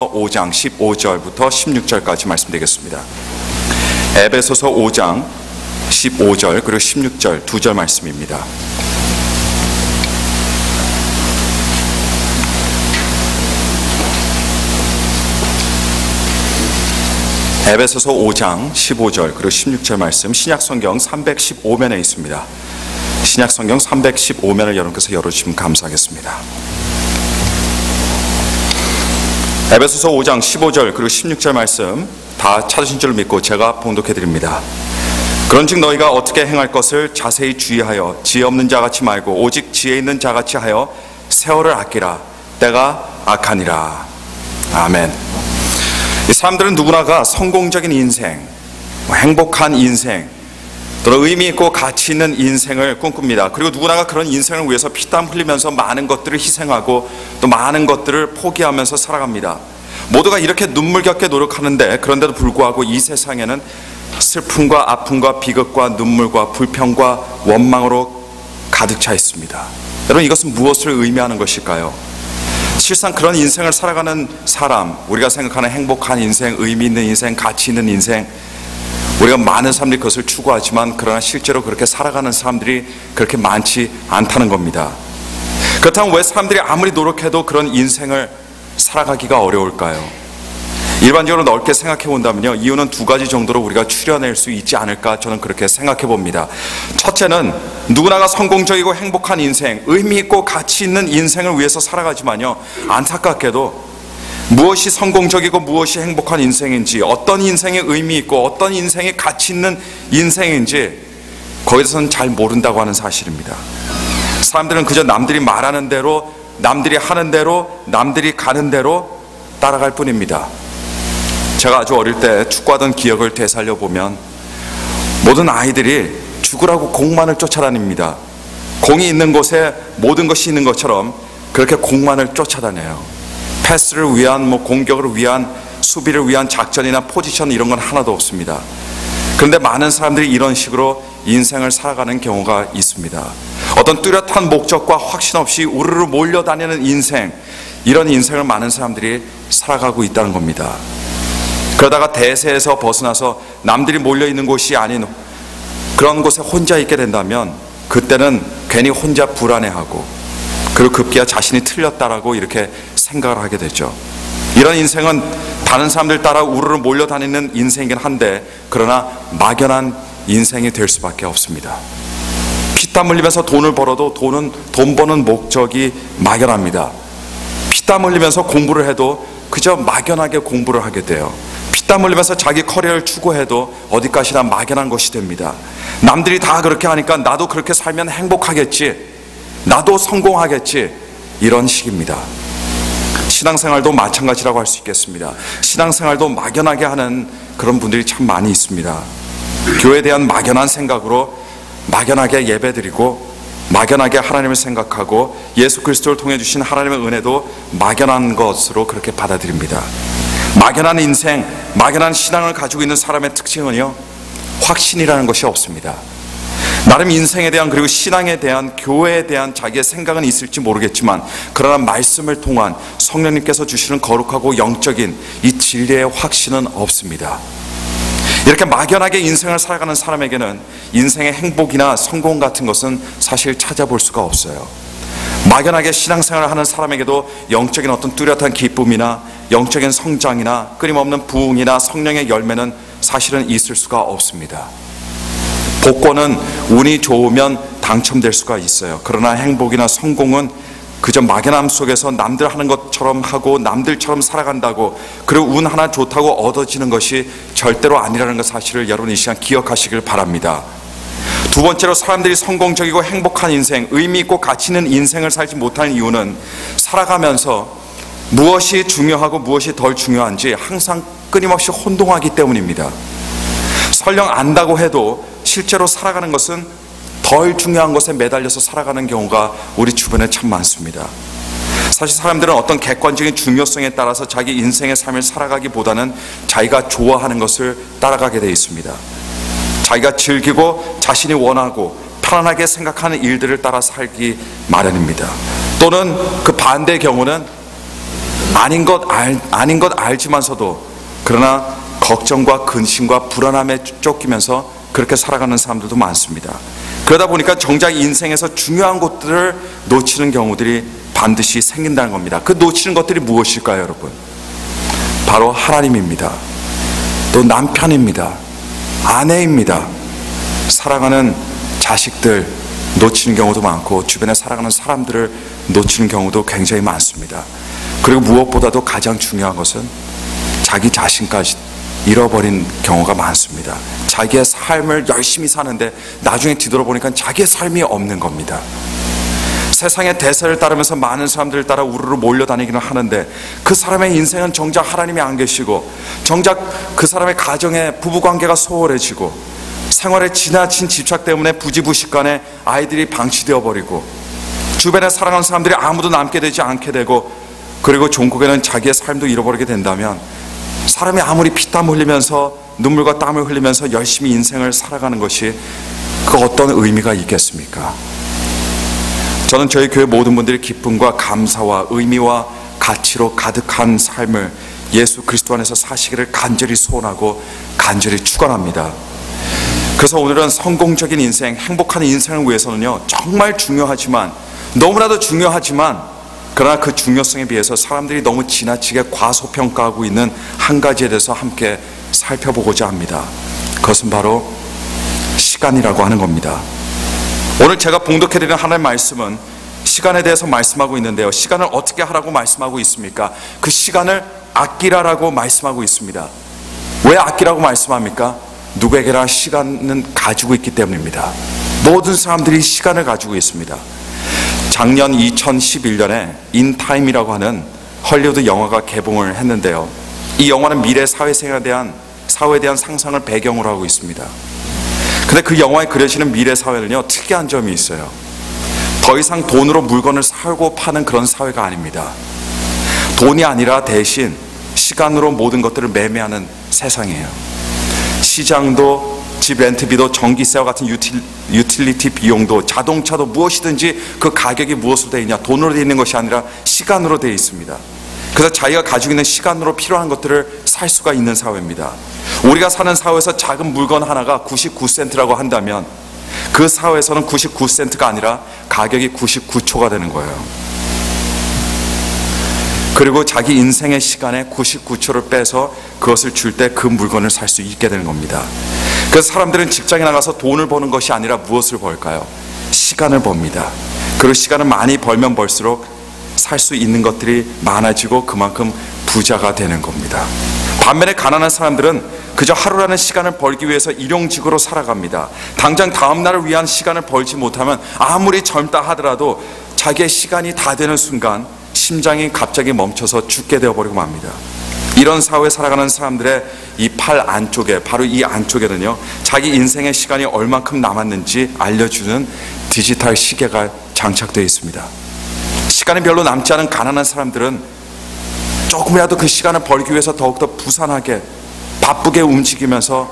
5장 15절부터 16절까지 말씀드리겠습니다. 에베소서 5장 15절 그리고 16절 두 절 말씀입니다. 에베소서 5장 15절 그리고 16절 말씀, 신약성경 315면에 있습니다. 신약성경 315면을 여러분께서 열어주시면 감사하겠습니다. 에베소서 5장 15절 그리고 16절 말씀 다 찾으신 줄 믿고 제가 봉독해 드립니다. 그런즉 너희가 어떻게 행할 것을 자세히 주의하여 지혜 없는 자같이 말고 오직 지혜 있는 자같이 하여 세월을 아끼라. 때가 악하니라. 아멘. 이 사람들은 누구나가 성공적인 인생, 행복한 인생, 또는 의미 있고 가치 있는 인생을 꿈꿉니다. 그리고 누구나가 그런 인생을 위해서 피땀 흘리면서 많은 것들을 희생하고 또 많은 것들을 포기하면서 살아갑니다. 모두가 이렇게 눈물겹게 노력하는데, 그런데도 불구하고 이 세상에는 슬픔과 아픔과 비극과 눈물과 불평과 원망으로 가득 차 있습니다. 여러분, 이것은 무엇을 의미하는 것일까요? 실상 그런 인생을 살아가는 사람, 우리가 생각하는 행복한 인생, 의미 있는 인생, 가치 있는 인생, 우리가 많은 사람들이 그것을 추구하지만 그러나 실제로 그렇게 살아가는 사람들이 그렇게 많지 않다는 겁니다. 그렇다면 왜 사람들이 아무리 노력해도 그런 인생을 살아가기가 어려울까요? 일반적으로 넓게 생각해 본다면요, 이유는 두 가지 정도로 우리가 추려낼 수 있지 않을까, 저는 그렇게 생각해 봅니다. 첫째는 누구나가 성공적이고 행복한 인생, 의미 있고 가치 있는 인생을 위해서 살아가지만요, 안타깝게도 무엇이 성공적이고 무엇이 행복한 인생인지, 어떤 인생이 의미 있고 어떤 인생이 가치 있는 인생인지 거기에 대해서는 잘 모른다고 하는 사실입니다. 사람들은 그저 남들이 말하는 대로, 남들이 하는 대로, 남들이 가는 대로 따라갈 뿐입니다. 제가 아주 어릴 때 축구하던 기억을 되살려 보면 모든 아이들이 죽으라고 공만을 쫓아다닙니다. 공이 있는 곳에 모든 것이 있는 것처럼 그렇게 공만을 쫓아다녀요. 패스를 위한, 공격을 위한, 수비를 위한 작전이나 포지션 이런 건 하나도 없습니다. 그런데 많은 사람들이 이런 식으로 인생을 살아가는 경우가 있습니다. 어떤 뚜렷한 목적과 확신 없이 우르르 몰려다니는 인생, 이런 인생을 많은 사람들이 살아가고 있다는 겁니다. 그러다가 대세에서 벗어나서 남들이 몰려있는 곳이 아닌 그런 곳에 혼자 있게 된다면 그때는 괜히 혼자 불안해하고, 그리고 급기야 자신이 틀렸다라고 이렇게 생각을 하게 되죠. 이런 인생은 다른 사람들 따라 우르르 몰려다니는 인생이긴 한데, 그러나 막연한 인생이 될 수밖에 없습니다. 피땀 흘리면서 돈을 벌어도 돈 버는 목적이 막연합니다. 피땀 흘리면서 공부를 해도 그저 막연하게 공부를 하게 돼요. 피땀 흘리면서 자기 커리어를 추구해도 어디까지나 막연한 것이 됩니다. 남들이 다 그렇게 하니까 나도 그렇게 살면 행복하겠지, 나도 성공하겠지, 이런 식입니다. 신앙생활도 마찬가지라고 할 수 있겠습니다. 신앙생활도 막연하게 하는 그런 분들이 참 많이 있습니다. 교회에 대한 막연한 생각으로 막연하게 예배드리고, 막연하게 하나님을 생각하고, 예수 그리스도를 통해 주신 하나님의 은혜도 막연한 것으로 그렇게 받아들입니다. 막연한 인생, 막연한 신앙을 가지고 있는 사람의 특징은요, 확신이라는 것이 없습니다. 나름 인생에 대한, 그리고 신앙에 대한, 교회에 대한 자기의 생각은 있을지 모르겠지만, 그러나 말씀을 통한 성령님께서 주시는 거룩하고 영적인 이 진리의 확신은 없습니다. 이렇게 막연하게 인생을 살아가는 사람에게는 인생의 행복이나 성공 같은 것은 사실 찾아볼 수가 없어요. 막연하게 신앙생활을 하는 사람에게도 영적인 어떤 뚜렷한 기쁨이나 영적인 성장이나 끊임없는 부흥이나 성령의 열매는 사실은 있을 수가 없습니다. 복권은 운이 좋으면 당첨될 수가 있어요. 그러나 행복이나 성공은 그저 막연함 속에서 남들 하는 것처럼 하고 남들처럼 살아간다고, 그리고 운 하나 좋다고 얻어지는 것이 절대로 아니라는 것 사실을 여러분 이 시간 기억하시길 바랍니다. 두 번째로, 사람들이 성공적이고 행복한 인생, 의미 있고 가치 있는 인생을 살지 못하는 이유는 살아가면서 무엇이 중요하고 무엇이 덜 중요한지 항상 끊임없이 혼동하기 때문입니다. 설령 안다고 해도 실제로 살아가는 것은 덜 중요한 것에 매달려서 살아가는 경우가 우리 주변에 참 많습니다. 사실 사람들은 어떤 객관적인 중요성에 따라서 자기 인생의 삶을 살아가기보다는 자기가 좋아하는 것을 따라가게 되어 있습니다. 자기가 즐기고 자신이 원하고 편안하게 생각하는 일들을 따라 살기 마련입니다. 또는 그 반대의 경우는 아닌 것 알지만서도 그러나 걱정과 근심과 불안함에 쫓기면서 그렇게 살아가는 사람들도 많습니다. 그러다 보니까 정작 인생에서 중요한 것들을 놓치는 경우들이 반드시 생긴다는 겁니다. 그 놓치는 것들이 무엇일까요, 여러분? 바로 하나님입니다. 또 남편입니다. 아내입니다. 사랑하는 자식들 놓치는 경우도 많고 주변에 살아가는 사람들을 놓치는 경우도 굉장히 많습니다. 그리고 무엇보다도 가장 중요한 것은 자기 자신까지 잃어버린 경우가 많습니다. 자기의 삶을 열심히 사는데 나중에 뒤돌아보니까 자기의 삶이 없는 겁니다. 세상의 대세를 따르면서 많은 사람들을 따라 우르르 몰려다니기는 하는데 그 사람의 인생은 정작 하나님이 안 계시고 정작 그 사람의 가정의 부부관계가 소홀해지고 생활에 지나친 집착 때문에 부지부식간에 아이들이 방치되어 버리고 주변에 사랑하는 사람들이 아무도 남게 되지 않게 되고 그리고 종국에는 자기의 삶도 잃어버리게 된다면 사람이 아무리 피땀 흘리면서 눈물과 땀을 흘리면서 열심히 인생을 살아가는 것이 그 어떤 의미가 있겠습니까? 저는 저희 교회 모든 분들이 기쁨과 감사와 의미와 가치로 가득한 삶을 예수 그리스도 안에서 사시기를 간절히 소원하고 간절히 축원합니다. 그래서 오늘은 성공적인 인생, 행복한 인생을 위해서는요, 정말 중요하지만 너무나도 중요하지만 그러나 그 중요성에 비해서 사람들이 너무 지나치게 과소평가하고 있는 한 가지에 대해서 함께 살펴보고자 합니다. 그것은 바로 시간이라고 하는 겁니다. 오늘 제가 봉독해드리는 하나님의 말씀은 시간에 대해서 말씀하고 있는데요, 시간을 어떻게 하라고 말씀하고 있습니까? 그 시간을 아끼라라고 말씀하고 있습니다. 왜 아끼라고 말씀합니까? 누구에게나 시간은 가지고 있기 때문입니다. 모든 사람들이 시간을 가지고 있습니다. 작년 2011년에 인타임이라고 하는 헐리우드 영화가 개봉을 했는데요, 이 영화는 미래 사회에 대한 상상을 배경으로 하고 있습니다. 근데 그 영화에 그려지는 미래 사회는요, 특이한 점이 있어요. 더 이상 돈으로 물건을 사고 파는 그런 사회가 아닙니다. 돈이 아니라 대신 시간으로 모든 것들을 매매하는 세상이에요. 시장도 집 렌트비도 전기세와 같은 유틸리티 비용도 자동차도 무엇이든지 그 가격이 무엇으로 되어 있냐, 돈으로 되어 있는 것이 아니라 시간으로 되어 있습니다. 그래서 자기가 가지고 있는 시간으로 필요한 것들을 살 수가 있는 사회입니다. 우리가 사는 사회에서 작은 물건 하나가 99센트라고 한다면 그 사회에서는 99센트가 아니라 가격이 99초가 되는 거예요. 그리고 자기 인생의 시간에 99초를 빼서 그것을 줄 때 그 물건을 살 수 있게 되는 겁니다. 그래서 사람들은 직장에 나가서 돈을 버는 것이 아니라 무엇을 벌까요? 시간을 법니다. 그리고 시간을 많이 벌면 벌수록 살 수 있는 것들이 많아지고 그만큼 부자가 되는 겁니다. 반면에 가난한 사람들은 그저 하루라는 시간을 벌기 위해서 일용직으로 살아갑니다. 당장 다음 날을 위한 시간을 벌지 못하면 아무리 젊다 하더라도 자기의 시간이 다 되는 순간 심장이 갑자기 멈춰서 죽게 되어버리고 맙니다. 이런 사회에 살아가는 사람들의 이 팔 안쪽에, 바로 이 안쪽에는요, 자기 인생의 시간이 얼만큼 남았는지 알려주는 디지털 시계가 장착되어 있습니다. 시간이 별로 남지 않은 가난한 사람들은 조금이라도 그 시간을 벌기 위해서 더욱더 부산하게 바쁘게 움직이면서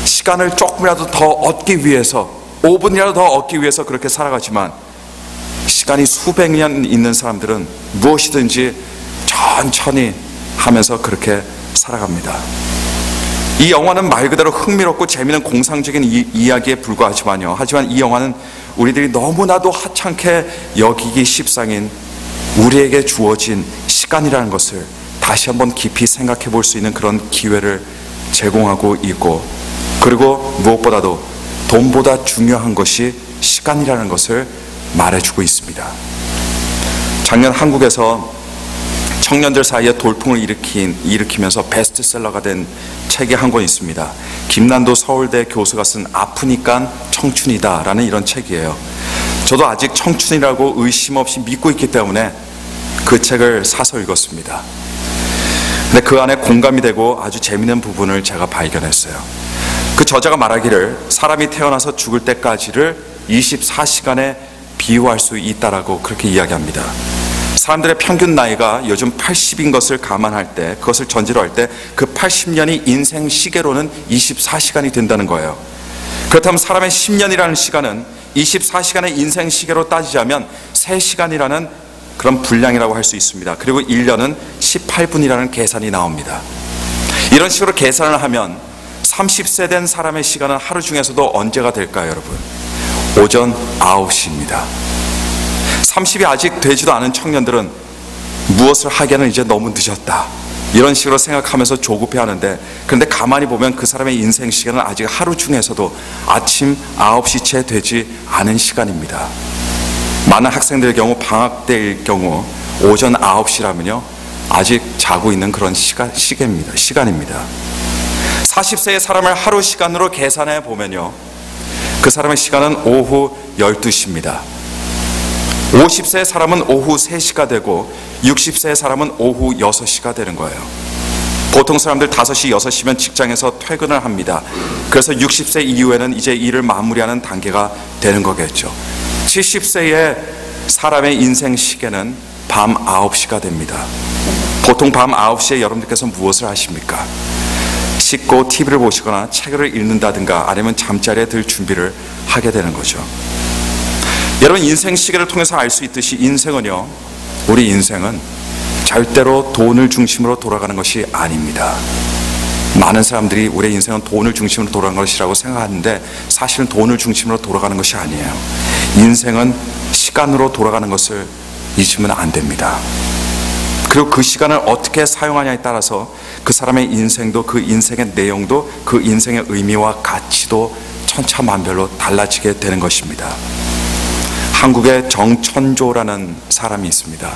시간을 조금이라도 더 얻기 위해서, 5분이라도 더 얻기 위해서 그렇게 살아가지만 시간이 수백 년 있는 사람들은 무엇이든지 천천히 하면서 그렇게 살아갑니다. 이 영화는 말 그대로 흥미롭고 재미있는 공상적인 이야기에 불과하지만요, 하지만 이 영화는 우리들이 너무나도 하찮게 여기기 십상인 우리에게 주어진 시간이라는 것을 다시 한번 깊이 생각해 볼 수 있는 그런 기회를 제공하고 있고, 그리고 무엇보다도 돈보다 중요한 것이 시간이라는 것을 말해주고 있습니다. 작년 한국에서 청년들 사이에 돌풍을 일으키면서 베스트셀러가 된 책이 한 권 있습니다. 김난도 서울대 교수가 쓴 아프니까 청춘이다 라는 이런 책이에요. 저도 아직 청춘이라고 의심 없이 믿고 있기 때문에 그 책을 사서 읽었습니다. 근데 그 안에 공감이 되고 아주 재미있는 부분을 제가 발견했어요. 그 저자가 말하기를 사람이 태어나서 죽을 때까지를 24시간에 비유할 수 있다라고 그렇게 이야기합니다. 사람들의 평균 나이가 요즘 80인 것을 감안할 때, 그것을 전제로 할 때 그 80년이 인생 시계로는 24시간이 된다는 거예요. 그렇다면 사람의 10년이라는 시간은 24시간의 인생 시계로 따지자면 3시간이라는 그런 분량이라고 할 수 있습니다. 그리고 1년은 18분이라는 계산이 나옵니다. 이런 식으로 계산을 하면 30세 된 사람의 시간은 하루 중에서도 언제가 될까요, 여러분? 오전 9시입니다. 30이 아직 되지도 않은 청년들은 무엇을 하기에는 이제 너무 늦었다, 이런 식으로 생각하면서 조급해하는데, 그런데 가만히 보면 그 사람의 인생 시간은 아직 하루 중에서도 아침 9시 채 되지 않은 시간입니다. 많은 학생들의 경우, 방학 때일 경우 오전 9시라면요 아직 자고 있는 그런 시간입니다. 40세의 사람을 하루 시간으로 계산해 보면요, 그 사람의 시간은 오후 12시입니다. 50세의 사람은 오후 3시가 되고 60세의 사람은 오후 6시가 되는 거예요. 보통 사람들 5시, 6시면 직장에서 퇴근을 합니다. 그래서 60세 이후에는 이제 일을 마무리하는 단계가 되는 거겠죠. 70세의 사람의 인생 시계는 밤 9시가 됩니다. 보통 밤 9시에 여러분들께서 무엇을 하십니까? 씻고 TV를 보시거나 책을 읽는다든가 아니면 잠자리에 들 준비를 하게 되는 거죠. 여러분, 인생 시계를 통해서 알 수 있듯이 인생은요, 우리 인생은 절대로 돈을 중심으로 돌아가는 것이 아닙니다. 많은 사람들이 우리 인생은 돈을 중심으로 돌아가는 것이라고 생각하는데 사실은 돈을 중심으로 돌아가는 것이 아니에요. 인생은 시간으로 돌아가는 것을 잊으면 안 됩니다. 그리고 그 시간을 어떻게 사용하냐에 따라서 그 사람의 인생도, 그 인생의 내용도, 그 인생의 의미와 가치도 천차만별로 달라지게 되는 것입니다. 한국에 정천조라는 사람이 있습니다.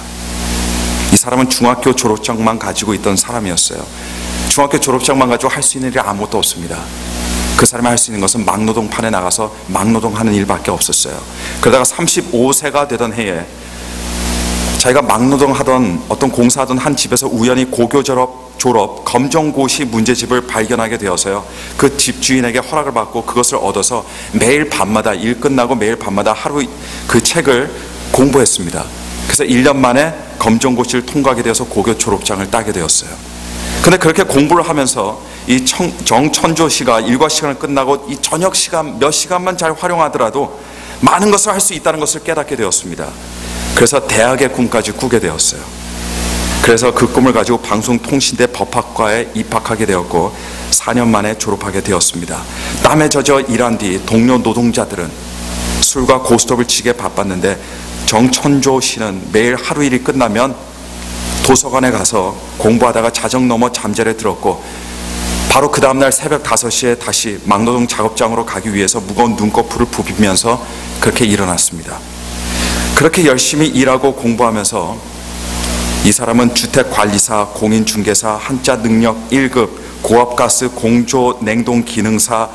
이 사람은 중학교 졸업장만 가지고 있던 사람이었어요. 중학교 졸업장만 가지고 할 수 있는 일이 아무것도 없습니다. 그 사람이 할 수 있는 것은 막노동판에 나가서 막노동하는 일밖에 없었어요. 그러다가 35세가 되던 해에 자기가 막노동하던, 어떤 공사하던 한 집에서 우연히 고교 졸업 검정고시 문제집을 발견하게 되어서요, 그 집주인에게 허락을 받고 그것을 얻어서 매일 밤마다, 일 끝나고 매일 밤마다 하루 그 책을 공부했습니다. 그래서 1년 만에 검정고시를 통과하게 되어서 고교 졸업장을 따게 되었어요. 근데 그렇게 공부를 하면서 이 정천조 씨가 일과 시간을 끝나고 이 저녁 시간 몇 시간만 잘 활용하더라도 많은 것을 할 수 있다는 것을 깨닫게 되었습니다. 그래서 대학의 꿈까지 꾸게 되었어요. 그래서 그 꿈을 가지고 방송통신대 법학과에 입학하게 되었고 4년 만에 졸업하게 되었습니다. 땀에 젖어 일한 뒤 동료 노동자들은 술과 고스톱을 치게 바빴는데 정천조 씨는 매일 하루 일이 끝나면 도서관에 가서 공부하다가 자정 넘어 잠자리에 들었고 바로 그 다음날 새벽 5시에 다시 막노동 작업장으로 가기 위해서 무거운 눈꺼풀을 부비면서 그렇게 일어났습니다. 그렇게 열심히 일하고 공부하면서 이 사람은 주택관리사, 공인중개사, 한자 능력 1급, 고압가스, 공조, 냉동 기능사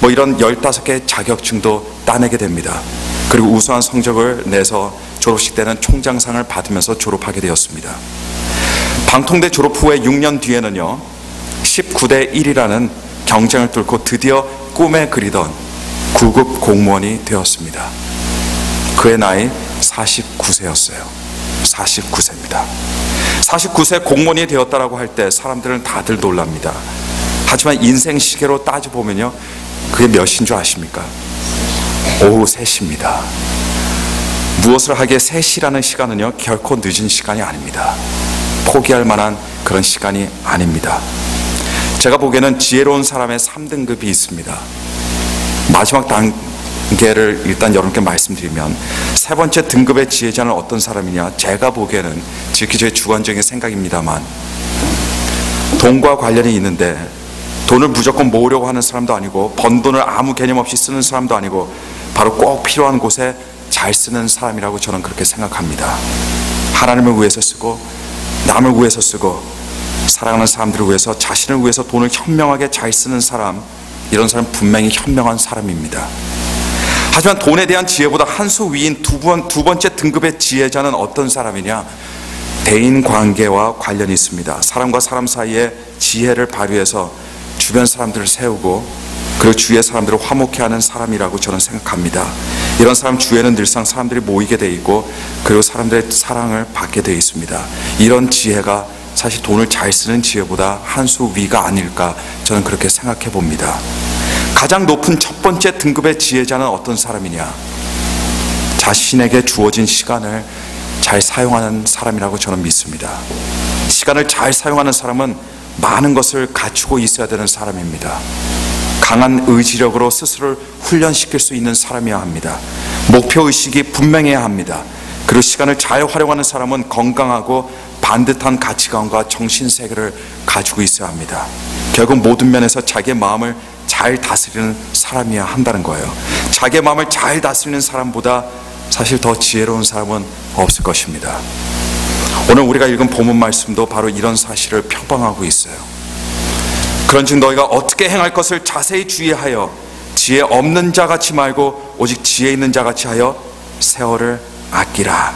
뭐 이런 15개의 자격증도 따내게 됩니다. 그리고 우수한 성적을 내서 졸업식 때는 총장상을 받으면서 졸업하게 되었습니다. 방통대 졸업 후에 6년 뒤에는요 19대 1이라는 경쟁을 뚫고 드디어 꿈에 그리던 9급 공무원이 되었습니다. 그의 나이 49세였어요. 49세입니다. 49세 공무원이 되었다라고 할 때 사람들은 다들 놀랍니다. 하지만 인생 시계로 따져보면요 그게 몇인 줄 아십니까? 오후 3시입니다. 무엇을 하기에 3시라는 시간은요 결코 늦은 시간이 아닙니다. 포기할 만한 그런 시간이 아닙니다. 제가 보기에는 지혜로운 사람의 3등급이 있습니다. 마지막 단계를 일단 여러분께 말씀드리면, 세 번째 등급의 지혜자는 어떤 사람이냐, 제가 보기에는 지극히 제 주관적인 생각입니다만 돈과 관련이 있는데 돈을 무조건 모으려고 하는 사람도 아니고 번 돈을 아무 개념 없이 쓰는 사람도 아니고 바로 꼭 필요한 곳에 잘 쓰는 사람이라고 저는 그렇게 생각합니다. 하나님을 위해서 쓰고 남을 위해서 쓰고 사랑하는 사람들을 위해서, 자신을 위해서 돈을 현명하게 잘 쓰는 사람, 이런 사람 분명히 현명한 사람입니다. 하지만 돈에 대한 지혜보다 한 수 위인 두 번째 등급의 지혜자는 어떤 사람이냐, 대인관계와 관련이 있습니다. 사람과 사람 사이에 지혜를 발휘해서 주변 사람들을 세우고 그리고 주위의 사람들을 화목해 하는 사람이라고 저는 생각합니다. 이런 사람 주위에는 늘상 사람들이 모이게 돼 있고 그리고 사람들의 사랑을 받게 돼 있습니다. 이런 지혜가 사실 돈을 잘 쓰는 지혜보다 한 수 위가 아닐까, 저는 그렇게 생각해 봅니다. 가장 높은 첫 번째 등급의 지혜자는 어떤 사람이냐, 자신에게 주어진 시간을 잘 사용하는 사람이라고 저는 믿습니다. 시간을 잘 사용하는 사람은 많은 것을 갖추고 있어야 되는 사람입니다. 강한 의지력으로 스스로를 훈련시킬 수 있는 사람이어야 합니다. 목표의식이 분명해야 합니다. 그리고 시간을 잘 활용하는 사람은 건강하고 반듯한 가치관과 정신세계를 가지고 있어야 합니다. 결국 모든 면에서 자기의 마음을 잘 다스리는 사람이어야 한다는 거예요. 자기의 마음을 잘 다스리는 사람보다 사실 더 지혜로운 사람은 없을 것입니다. 오늘 우리가 읽은 본문 말씀도 바로 이런 사실을 표방하고 있어요. 그런즉 너희가 어떻게 행할 것을 자세히 주의하여 지혜 없는 자같이 말고 오직 지혜 있는 자같이 하여 세월을 아끼라.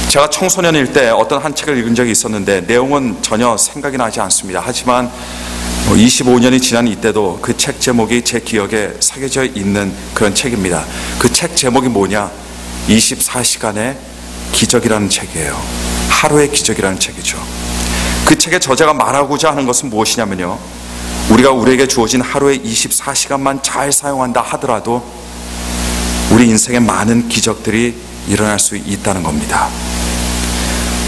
제가 청소년일 때 어떤 한 책을 읽은 적이 있었는데 내용은 전혀 생각이 나지 않습니다. 하지만 25년이 지난 이때도 그 책 제목이 제 기억에 새겨져 있는 그런 책입니다. 그 책 제목이 뭐냐? 24시간의 기적이라는 책이에요. 하루의 기적이라는 책이죠. 그 책의 저자가 말하고자 하는 것은 무엇이냐면요, 우리에게 주어진 하루의 24시간만 잘 사용한다 하더라도 우리 인생에 많은 기적들이 일어날 수 있다는 겁니다.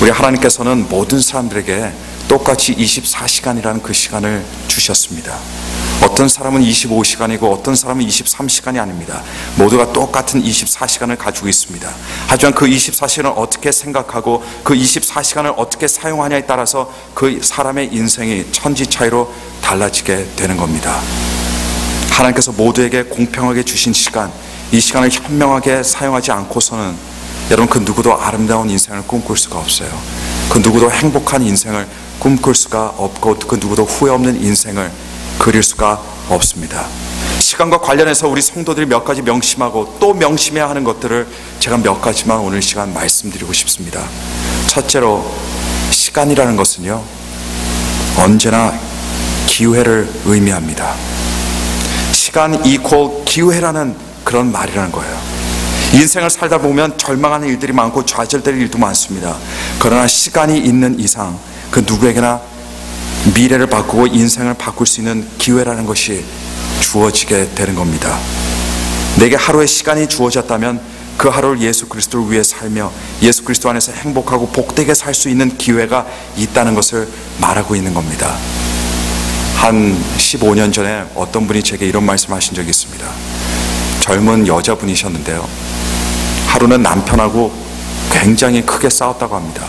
우리 하나님께서는 모든 사람들에게 똑같이 24시간이라는 그 시간을 주셨습니다. 어떤 사람은 25시간이고 어떤 사람은 23시간이 아닙니다. 모두가 똑같은 24시간을 가지고 있습니다. 하지만 그 24시간을 어떻게 생각하고 그 24시간을 어떻게 사용하냐에 따라서 그 사람의 인생이 천지 차이로 달라지게 되는 겁니다. 하나님께서 모두에게 공평하게 주신 시간, 이 시간을 현명하게 사용하지 않고서는 여러분 그 누구도 아름다운 인생을 꿈꿀 수가 없어요. 그 누구도 행복한 인생을 꿈꿀 수가 없고 그 누구도 후회 없는 인생을 그릴 수가 없습니다. 시간과 관련해서 우리 성도들이 몇 가지 명심하고 또 명심해야 하는 것들을 제가 몇 가지만 오늘 시간 말씀드리고 싶습니다. 첫째로, 시간이라는 것은요 언제나 기회를 의미합니다. 시간 이퀄 기회라는 그런 말이라는 거예요. 인생을 살다 보면 절망하는 일들이 많고 좌절될 일도 많습니다. 그러나 시간이 있는 이상 그 누구에게나 미래를 바꾸고 인생을 바꿀 수 있는 기회라는 것이 주어지게 되는 겁니다. 내게 하루의 시간이 주어졌다면 그 하루를 예수 그리스도를 위해 살며 예수 그리스도 안에서 행복하고 복되게 살 수 있는 기회가 있다는 것을 말하고 있는 겁니다. 한 15년 전에 어떤 분이 제게 이런 말씀하신 적이 있습니다. 젊은 여자분이셨는데요, 하루는 남편하고 굉장히 크게 싸웠다고 합니다.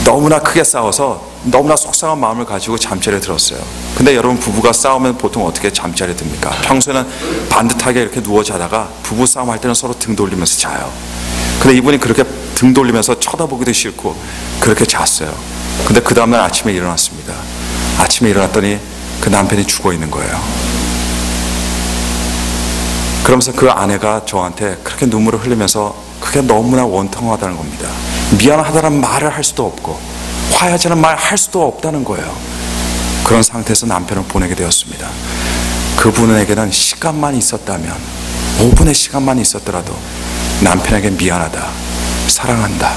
너무나 크게 싸워서 너무나 속상한 마음을 가지고 잠자리에 들었어요. 근데 여러분, 부부가 싸우면 보통 어떻게 잠자리에 듭니까? 평소에는 반듯하게 이렇게 누워 자다가 부부 싸움 할 때는 서로 등 돌리면서 자요. 근데 이분이 그렇게 등 돌리면서 쳐다보기도 싫고 그렇게 잤어요. 근데 그 다음날 아침에 일어났습니다. 아침에 일어났더니 그 남편이 죽어 있는 거예요. 그러면서 그 아내가 저한테 그렇게 눈물을 흘리면서 그게 너무나 원통하다는 겁니다. 미안하다는 말을 할 수도 없고 화해하자는 말 할 수도 없다는 거예요. 그런 상태에서 남편을 보내게 되었습니다. 그분에게는 시간만 있었다면, 5분의 시간만 있었더라도 남편에게 미안하다, 사랑한다,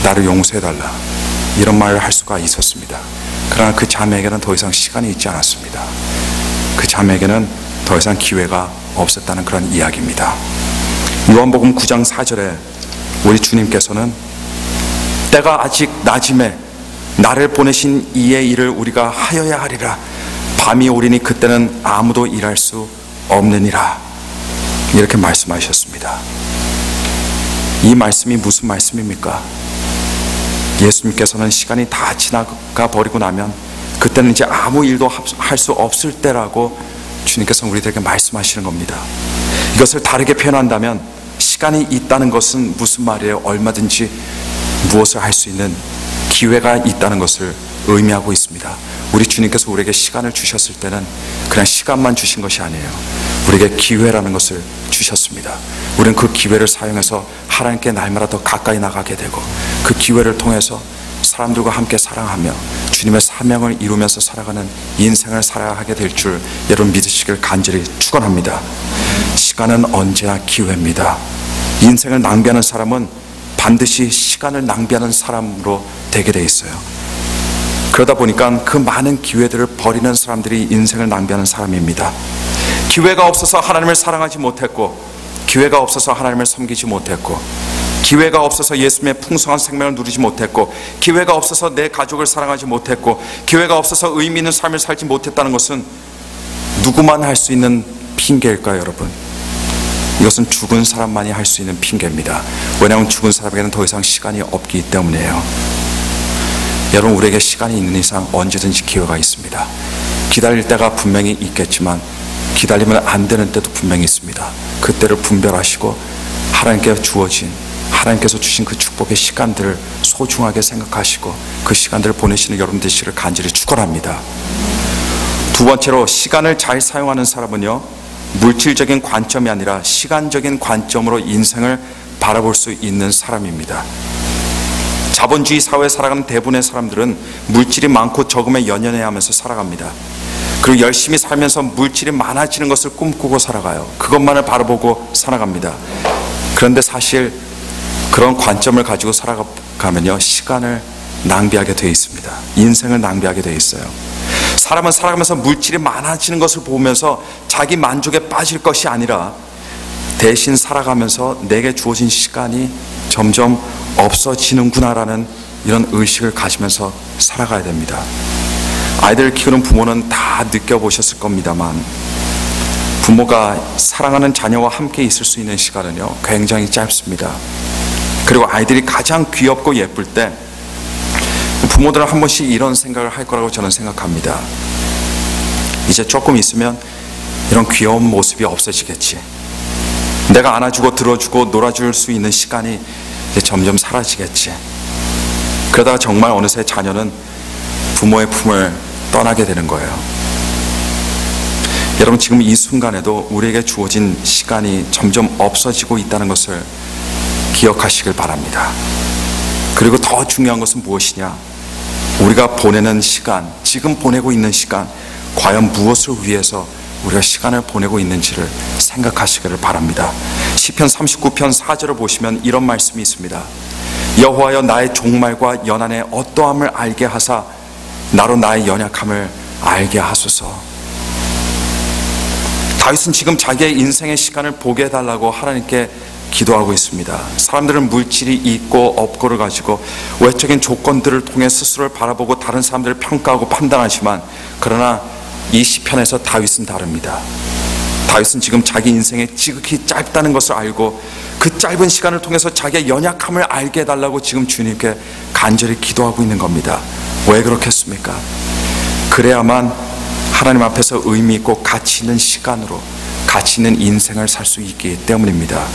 나를 용서해달라, 이런 말을 할 수가 있었습니다. 그러나 그 자매에게는 더 이상 시간이 있지 않았습니다. 그 자매에게는 더 이상 기회가 없었다는 그런 이야기입니다. 요한복음 9장 4절에 우리 주님께서는 때가 아직 낮음에 나를 보내신 이의 일을 우리가 하여야 하리라. 밤이 오리니 그때는 아무도 일할 수 없느니라. 이렇게 말씀하셨습니다. 이 말씀이 무슨 말씀입니까? 예수님께서는 시간이 다 지나가 버리고 나면 그때는 이제 아무 일도 할 수 없을 때라고 주님께서는 우리들에게 말씀하시는 겁니다. 이것을 다르게 표현한다면 시간이 있다는 것은 무슨 말이에요? 얼마든지 무엇을 할 수 있는 기회가 있다는 것을 의미하고 있습니다. 우리 주님께서 우리에게 시간을 주셨을 때는 그냥 시간만 주신 것이 아니에요. 우리에게 기회라는 것을 주셨습니다. 우리는 그 기회를 사용해서 하나님께 날마다 더 가까이 나가게 되고 그 기회를 통해서 사람들과 함께 사랑하며 주님의 사명을 이루면서 살아가는 인생을 살아야 하게 될 줄 여러분 믿으시길 간절히 축원합니다. 시간은 언제나 기회입니다. 인생을 낭비하는 사람은 반드시 시간을 낭비하는 사람으로 되게 돼 있어요. 그러다 보니까 그 많은 기회들을 버리는 사람들이 인생을 낭비하는 사람입니다. 기회가 없어서 하나님을 사랑하지 못했고, 기회가 없어서 하나님을 섬기지 못했고, 기회가 없어서 예수님의 풍성한 생명을 누리지 못했고, 기회가 없어서 내 가족을 사랑하지 못했고, 기회가 없어서 의미 있는 삶을 살지 못했다는 것은 누구만 할 수 있는 핑계일까요, 여러분? 이것은 죽은 사람만이 할 수 있는 핑계입니다. 왜냐하면 죽은 사람에게는 더 이상 시간이 없기 때문이에요. 여러분, 우리에게 시간이 있는 이상 언제든지 기회가 있습니다. 기다릴 때가 분명히 있겠지만 기다리면 안 되는 때도 분명히 있습니다. 그때를 분별하시고 하나님께서 주신 그 축복의 시간들을 소중하게 생각하시고 그 시간들을 보내시는 여러분 되시기를 간절히 축원합니다. 두 번째로, 시간을 잘 사용하는 사람은요, 물질적인 관점이 아니라 시간적인 관점으로 인생을 바라볼 수 있는 사람입니다. 자본주의 사회에 살아가는 대부분의 사람들은 물질이 많고 적음에 연연해야 하면서 살아갑니다. 그리고 열심히 살면서 물질이 많아지는 것을 꿈꾸고 살아가요. 그것만을 바라보고 살아갑니다. 그런데 사실 그런 관점을 가지고 살아가면요, 시간을 낭비하게 되어 있습니다. 인생을 낭비하게 되어 있어요. 사람은 살아가면서 물질이 많아지는 것을 보면서 자기 만족에 빠질 것이 아니라 대신 살아가면서 내게 주어진 시간이 점점 없어지는구나라는 이런 의식을 가지면서 살아가야 됩니다. 아이들을 키우는 부모는 다 느껴보셨을 겁니다만, 부모가 사랑하는 자녀와 함께 있을 수 있는 시간은요, 굉장히 짧습니다. 그리고 아이들이 가장 귀엽고 예쁠 때 부모들은 한 번씩 이런 생각을 할 거라고 저는 생각합니다. 이제 조금 있으면 이런 귀여운 모습이 없어지겠지. 내가 안아주고 들어주고 놀아줄 수 있는 시간이 이제 점점 사라지겠지. 그러다가 정말 어느새 자녀는 부모의 품을 떠나게 되는 거예요. 여러분, 지금 이 순간에도 우리에게 주어진 시간이 점점 없어지고 있다는 것을 기억하시길 바랍니다. 그리고 더 중요한 것은 무엇이냐? 우리가 보내는 시간, 지금 보내고 있는 시간, 과연 무엇을 위해서 우리가 시간을 보내고 있는지를 생각하시기를 바랍니다. 시편 39편 4절을 보시면 이런 말씀이 있습니다. 여호와여, 나의 종말과 연한의 어떠함을 알게 하사 나로 나의 연약함을 알게 하소서. 다윗은 지금 자기의 인생의 시간을 보게 해달라고 하나님께 기도하고 있습니다. 사람들은 물질이 있고 없고를 가지고 외적인 조건들을 통해 스스로를 바라보고 다른 사람들을 평가하고 판단하지만, 그러나 이 시편에서 다윗은 다릅니다. 다윗은 지금 자기 인생이 지극히 짧다는 것을 알고 그 짧은 시간을 통해서 자기의 연약함을 알게 해달라고 지금 주님께 간절히 기도하고 있는 겁니다. 왜 그렇겠습니까? 그래야만 하나님 앞에서 의미 있고 가치 있는 시간으로 가치 있는 인생을 살 수 있기 때문입니다.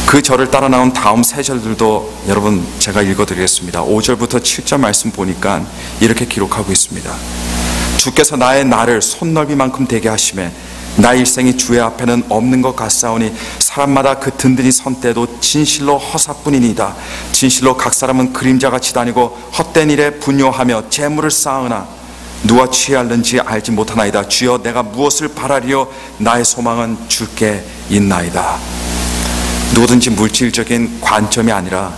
그 절을 따라 나온 다음 세 절들도 여러분 제가 읽어드리겠습니다. 5절부터 7절 말씀 보니까 이렇게 기록하고 있습니다. 주께서 나의 날을 손넓이만큼 되게 하시매 나의 일생이 주의 앞에는 없는 것 같사오니 사람마다 그 든든히 선 때도 진실로 허사뿐이니이다. 진실로 각 사람은 그림자같이 다니고 헛된 일에 분요하며 재물을 쌓으나 누가 취할는지 알지 못하나이다. 주여, 내가 무엇을 바라리요? 나의 소망은 주께 있나이다. 누구든지 물질적인 관점이 아니라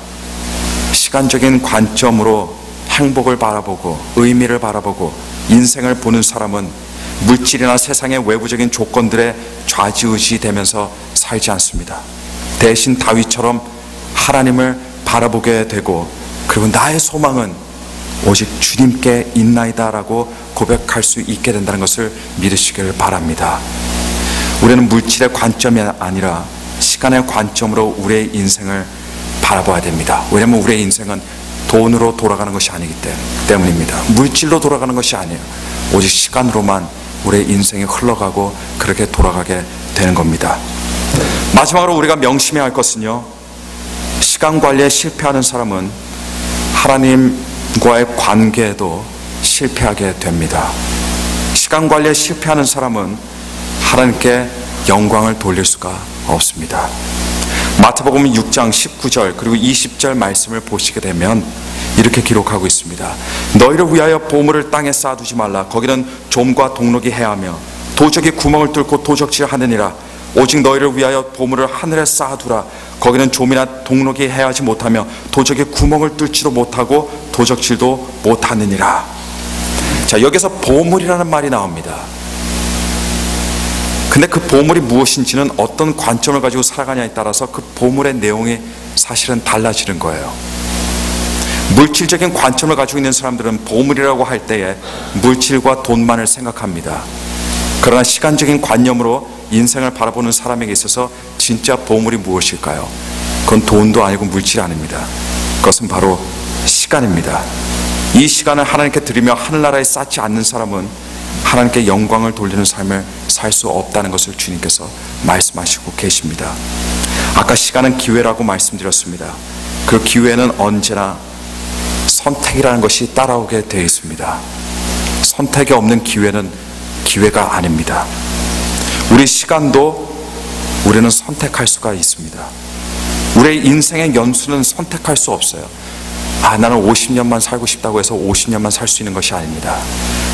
시간적인 관점으로 행복을 바라보고 의미를 바라보고 인생을 보는 사람은 물질이나 세상의 외부적인 조건들에 좌지우지되면서 살지 않습니다. 대신 다윗처럼 하나님을 바라보게 되고, 그리고 나의 소망은 오직 주님께 있나이다 라고 고백할 수 있게 된다는 것을 믿으시길 바랍니다. 우리는 물질의 관점이 아니라 시간의 관점으로 우리의 인생을 바라봐야 됩니다. 왜냐하면 우리의 인생은 돈으로 돌아가는 것이 아니기 때문입니다. 물질로 돌아가는 것이 아니에요. 오직 시간으로만 우리의 인생이 흘러가고 그렇게 돌아가게 되는 겁니다. 마지막으로 우리가 명심해야 할 것은요, 시간 관리에 실패하는 사람은 하나님과의 관계에도 실패하게 됩니다. 시간 관리에 실패하는 사람은 하나님께 영광을 돌릴 수가 없습니다. 마태복음 6장 19절 그리고 20절 말씀을 보시게 되면 이렇게 기록하고 있습니다. 너희를 위하여 보물을 땅에 쌓아두지 말라. 거기는 좀과 동록이 해하며 도적이 구멍을 뚫고 도적질하느니라. 오직 너희를 위하여 보물을 하늘에 쌓아두라. 거기는 좀이나 동록이 해하지 못하며 도적이 구멍을 뚫지도 못하고 도적질도 못하느니라. 자, 여기서 보물이라는 말이 나옵니다. 근데 그 보물이 무엇인지는 어떤 관점을 가지고 살아가냐에 따라서 그 보물의 내용이 사실은 달라지는 거예요. 물질적인 관점을 가지고 있는 사람들은 보물이라고 할 때에 물질과 돈만을 생각합니다. 그러나 시간적인 관념으로 인생을 바라보는 사람에게 있어서 진짜 보물이 무엇일까요? 그건 돈도 아니고 물질이 아닙니다. 그것은 바로 시간입니다. 이 시간을 하나님께 드리며 하늘나라에 쌓지 않는 사람은 하나님께 영광을 돌리는 삶을 살 수 없다는 것을 주님께서 말씀하시고 계십니다. 아까 시간은 기회라고 말씀드렸습니다. 그 기회는 언제나 선택이라는 것이 따라오게 되어 있습니다. 선택이 없는 기회는 기회가 아닙니다. 우리 시간도 우리는 선택할 수가 있습니다. 우리의 인생의 연수는 선택할 수 없어요. 나는 50년만 살고 싶다고 해서 50년만 살 수 있는 것이 아닙니다.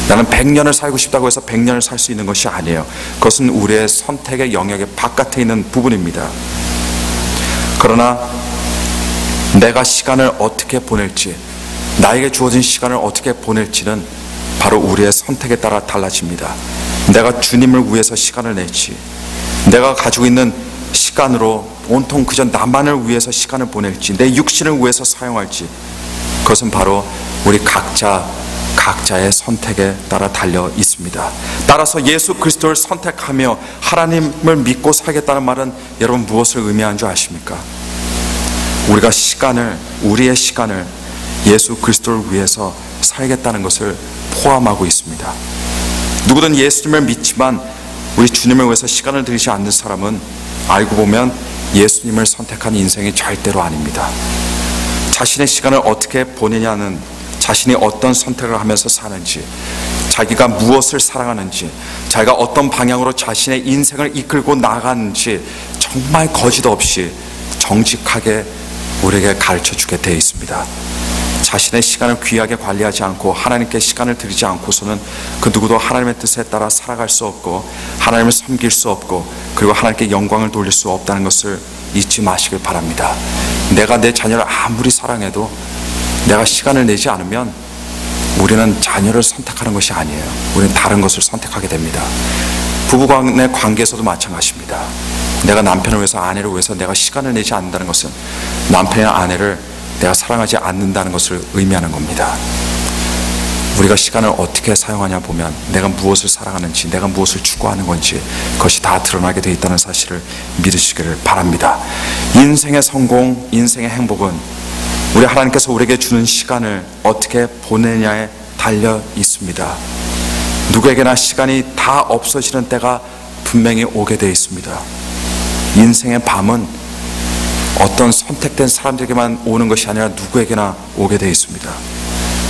나는 100년을 살고 싶다고 해서 100년을 살 수 있는 것이 아니에요. 그것은 우리의 선택의 영역의 바깥에 있는 부분입니다. 그러나 내가 시간을 어떻게 보낼지, 나에게 주어진 시간을 어떻게 보낼지는 바로 우리의 선택에 따라 달라집니다. 내가 주님을 위해서 시간을 낼지, 내가 가지고 있는 시간으로 온통 그저 나만을 위해서 시간을 보낼지, 내 육신을 위해서 사용할지, 그것은 바로 우리 각자의 선택에 따라 달려 있습니다. 따라서 예수 그리스도를 선택하며 하나님을 믿고 살겠다는 말은 여러분 무엇을 의미하는 줄 아십니까? 우리가 우리의 시간을 예수 그리스도를 위해서 살겠다는 것을 포함하고 있습니다. 누구든 예수님을 믿지만 우리 주님을 위해서 시간을 들이지 않는 사람은 알고 보면 예수님을 선택한 인생이 절대로 아닙니다. 자신의 시간을 어떻게 보내냐는, 자신이 어떤 선택을 하면서 사는지, 자기가 무엇을 사랑하는지, 자기가 어떤 방향으로 자신의 인생을 이끌고 나가는지 정말 거짓 없이 정직하게 우리에게 가르쳐주게 되어 있습니다. 자신의 시간을 귀하게 관리하지 않고 하나님께 시간을 드리지 않고서는 그 누구도 하나님의 뜻에 따라 살아갈 수 없고 하나님을 섬길 수 없고 그리고 하나님께 영광을 돌릴 수 없다는 것을 잊지 마시길 바랍니다. 내가 내 자녀를 아무리 사랑해도 내가 시간을 내지 않으면 우리는 자녀를 선택하는 것이 아니에요. 우리는 다른 것을 선택하게 됩니다. 부부간의 관계에서도 마찬가지입니다. 내가 남편을 위해서, 아내를 위해서 내가 시간을 내지 않는다는 것은 남편이나 아내를 내가 사랑하지 않는다는 것을 의미하는 겁니다. 우리가 시간을 어떻게 사용하냐 보면 내가 무엇을 사랑하는지, 내가 무엇을 추구하는 건지 그것이 다 드러나게 되어 있다는 사실을 믿으시기를 바랍니다. 인생의 성공, 인생의 행복은 우리 하나님께서 우리에게 주는 시간을 어떻게 보내냐에 달려 있습니다. 누구에게나 시간이 다 없어지는 때가 분명히 오게 되어 있습니다. 인생의 밤은 어떤 선택된 사람들에게만 오는 것이 아니라 누구에게나 오게 되어 있습니다.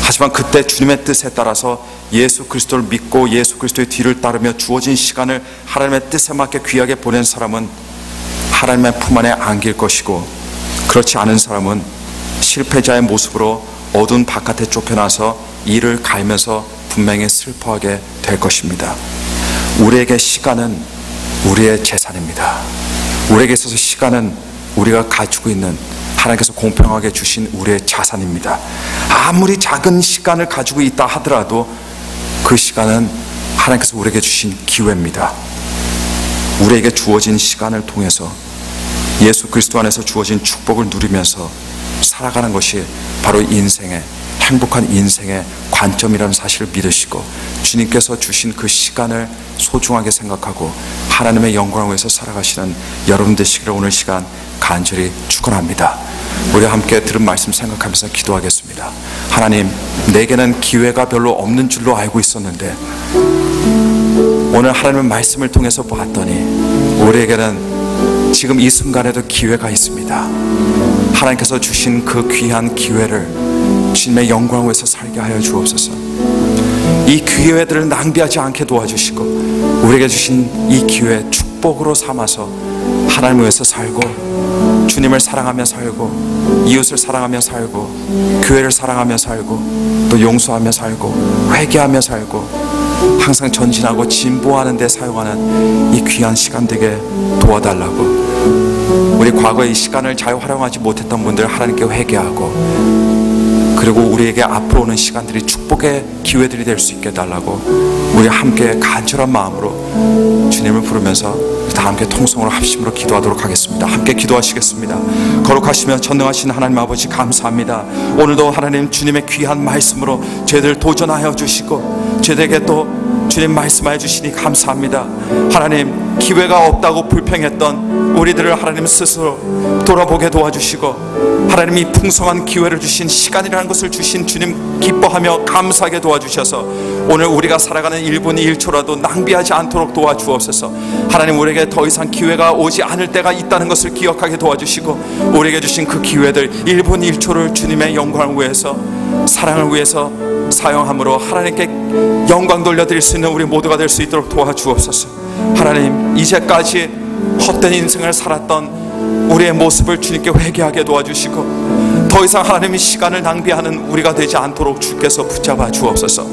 하지만 그때 주님의 뜻에 따라서 예수 그리스도를 믿고 예수 그리스도의 뒤를 따르며 주어진 시간을 하나님의 뜻에 맞게 귀하게 보낸 사람은 하나님의 품 안에 안길 것이고, 그렇지 않은 사람은 실패자의 모습으로 어두운 바깥에 쫓겨나서 이를 갈면서 분명히 슬퍼하게 될 것입니다. 우리에게 시간은 우리의 재산입니다. 우리에게 있어서 시간은 우리가 가지고 있는, 하나님께서 공평하게 주신 우리의 자산입니다. 아무리 작은 시간을 가지고 있다 하더라도 그 시간은 하나님께서 우리에게 주신 기회입니다. 우리에게 주어진 시간을 통해서 예수 그리스도 안에서 주어진 축복을 누리면서 살아가는 것이 바로 행복한 인생의 관점이라는 사실을 믿으시고, 주님께서 주신 그 시간을 소중하게 생각하고 하나님의 영광을 위해서 살아가시는 여러분 되시기를 오늘 시간 간절히 축원합니다. 우리 함께 들은 말씀 생각하면서 기도하겠습니다. 하나님, 내게는 기회가 별로 없는 줄로 알고 있었는데 오늘 하나님의 말씀을 통해서 봤더니 우리에게는 지금 이 순간에도 기회가 있습니다. 하나님께서 주신 그 귀한 기회를 주님의 영광을 위해서 살게 하여 주옵소서. 이 기회들을 낭비하지 않게 도와주시고 우리에게 주신 이 기회 축복으로 삼아서 하나님을 위해서 살고, 주님을 사랑하며 살고, 이웃을 사랑하며 살고, 교회를 사랑하며 살고, 또 용서하며 살고, 회개하며 살고, 항상 전진하고 진보하는 데 사용하는 이 귀한 시간 되게 도와달라고, 우리 과거의 이 시간을 잘 활용하지 못했던 분들 하나님께 회개하고 그리고 우리에게 앞으로 오는 시간들이 축복의 기회들이 될 수 있게 해달라고 우리 함께 간절한 마음으로 주님을 부르면서 다 함께 통성으로 합심으로 기도하도록 하겠습니다. 함께 기도하시겠습니다. 거룩하시며 전능하신 하나님 아버지 감사합니다. 오늘도 하나님 주님의 귀한 말씀으로 저희들 도전하여 주시고 저희에게 또 주님 말씀하여 주시니 감사합니다. 하나님 기회가 없다고 불평했던 우리들을 하나님 스스로 돌아보게 도와주시고 하나님 이 풍성한 기회를 주신 시간이라는 것을 주신 주님 기뻐하며 감사하게 도와주셔서 오늘 우리가 살아가는 1분 1초라도 낭비하지 않도록 도와주옵소서. 하나님 우리에게 더 이상 기회가 오지 않을 때가 있다는 것을 기억하게 도와주시고 우리에게 주신 그 기회들 1분 1초를 주님의 영광을 위해서 사랑을 위해서 사용함으로 하나님께 영광 돌려드릴 수 있는 우리 모두가 될 수 있도록 도와주옵소서. 하나님 이제까지 헛된 인생을 살았던 우리의 모습을 주님께 회개하게 도와주시고 더 이상 하나님의 시간을 낭비하는 우리가 되지 않도록 주께서 붙잡아 주옵소서.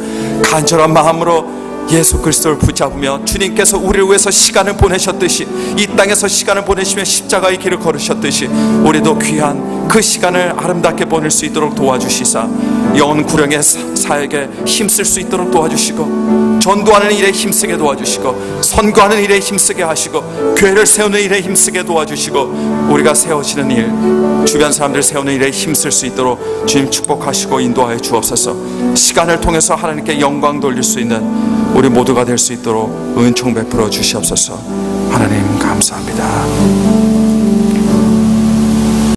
간절한 마음으로 예수 그리스도를 붙잡으며 주님께서 우리를 위해서 시간을 보내셨듯이 이 땅에서 시간을 보내시며 십자가의 길을 걸으셨듯이 우리도 귀한 그 시간을 아름답게 보낼 수 있도록 도와주시사 영혼 구령의 사역에 힘쓸 수 있도록 도와주시고 전도하는 일에 힘쓰게 도와주시고 선교하는 일에 힘쓰게 하시고 교회를 세우는 일에 힘쓰게 도와주시고 우리가 세워지는 일 주변 사람들 세우는 일에 힘쓸 수 있도록 주님 축복하시고 인도하여 주옵소서. 시간을 통해서 하나님께 영광 돌릴 수 있는 우리 모두가 될 수 있도록 은총 베풀어 주시옵소서. 하나님 감사합니다.